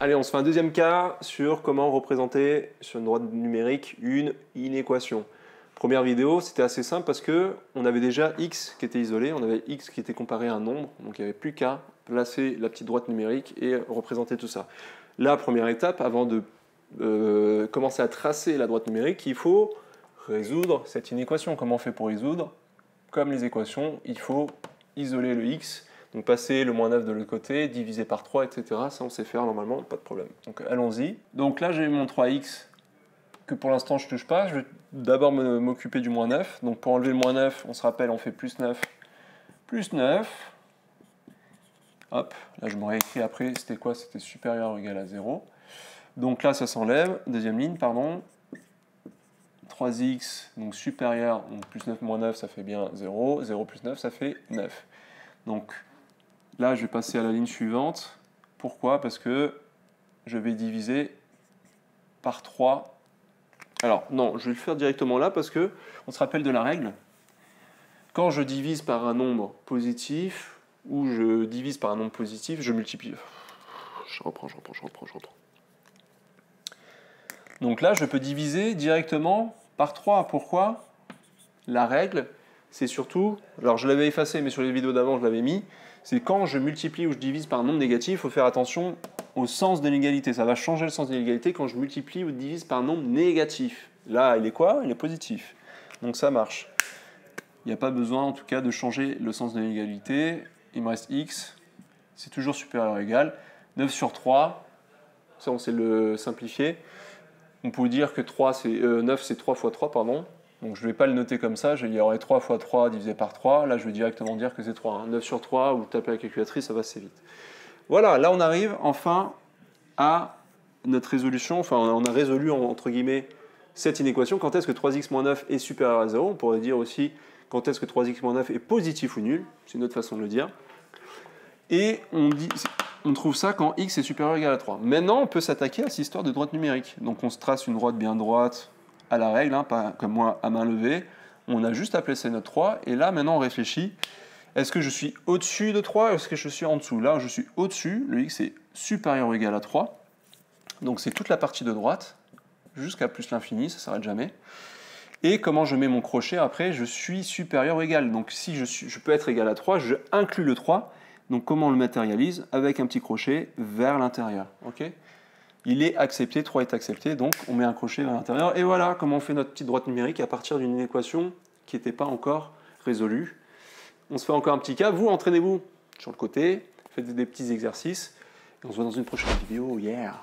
Allez, on se fait un deuxième cas sur comment représenter sur une droite numérique une inéquation. Première vidéo, c'était assez simple parce que on avait déjà x qui était isolé, on avait x qui était comparé à un nombre, donc il n'y avait plus qu'à placer la petite droite numérique et représenter tout ça. La première étape, avant de commencer à tracer la droite numérique, il faut résoudre cette inéquation. Comment on fait pour résoudre? Comme les équations, il faut isoler le x, donc passer le moins 9 de l'autre côté, diviser par 3, etc. Ça on sait faire normalement, pas de problème. Donc allons-y. Donc là j'ai mon 3x que pour l'instant je ne touche pas. Je vais d'abord m'occuper du moins 9. Donc pour enlever le moins 9, on se rappelle, on fait plus 9. Plus 9. Hop, là je me réécris après, c'était quoi? C'était supérieur ou égal à 0. Donc là ça s'enlève, deuxième ligne, pardon. 3x, donc supérieur, donc plus 9 moins 9, ça fait bien 0. 0 plus 9, ça fait 9. Donc là, je vais passer à la ligne suivante. Pourquoi? Parce que je vais diviser par 3. Alors, non, je vais le faire directement là parce que on se rappelle de la règle. Quand je divise par un nombre positif, ou je divise par un nombre positif, je multiplie. Je reprends. Donc là, je peux diviser directement par 3. Pourquoi? La règle, c'est surtout, alors je l'avais effacé, mais sur les vidéos d'avant, je l'avais mis, c'est quand je multiplie ou je divise par un nombre négatif, il faut faire attention au sens de l'égalité. Ça va changer le sens de l'égalité quand je multiplie ou divise par un nombre négatif. Là, il est quoi? Il est positif. Donc ça marche. Il n'y a pas besoin, en tout cas, de changer le sens de l'égalité. Il me reste x, c'est toujours supérieur ou égal. 9 sur 3, ça on sait le simplifier. On peut dire que 9 c'est 3 fois 3, pardon. Donc je ne vais pas le noter comme ça, il y aurait 3 fois 3 divisé par 3. Là je vais directement dire que c'est 3. Hein. 9 sur 3, ou vous tapez la calculatrice, ça va assez vite. Voilà, là on arrive enfin à notre résolution. Enfin on a résolu entre guillemets cette inéquation. Quand est-ce que 3x moins 9 est supérieur à 0? On pourrait dire aussi quand est-ce que 3x moins 9 est positif ou nul. C'est une autre façon de le dire. Et on trouve ça quand x est supérieur ou égal à 3. Maintenant, on peut s'attaquer à cette histoire de droite numérique. Donc on se trace une droite bien droite à la règle, hein, pas comme moi à main levée. On a juste à placer notre 3. Et là, maintenant, on réfléchit. Est-ce que je suis au-dessus de 3 ou est-ce que je suis en dessous? Là, je suis au-dessus. Le x est supérieur ou égal à 3. Donc c'est toute la partie de droite, jusqu'à plus l'infini, ça ne s'arrête jamais. Et comment je mets mon crochet après? Je suis supérieur ou égal. Donc si je peux être égal à 3, je inclus le 3. Donc comment on le matérialise? Avec un petit crochet vers l'intérieur. Okay, il est accepté, 3 est accepté, donc on met un crochet vers l'intérieur. Et voilà comment on fait notre petite droite numérique à partir d'une équation qui n'était pas encore résolue. On se fait encore un petit cas. Vous, entraînez-vous sur le côté, faites des petits exercices. Et on se voit dans une prochaine vidéo. Yeah!